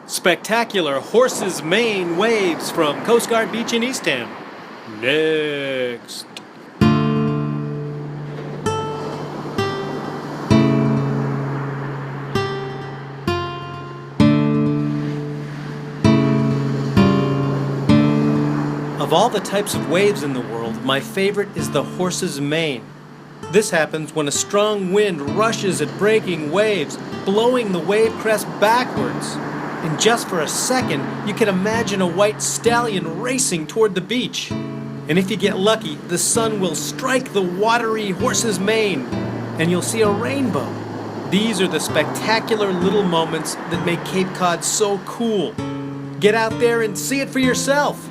Spectacular horse's mane waves from Coast Guard Beach in Eastham. Next. Of all the types of waves in the world, my favorite is the horse's mane. This happens when a strong wind rushes at breaking waves, blowing the wave crest backwards. And just for a second, you can imagine a white stallion racing toward the beach. And if you get lucky, the sun will strike the watery horse's mane, and you'll see a rainbow. These are the spectacular little moments that make Cape Cod so cool. Get out there and see it for yourself.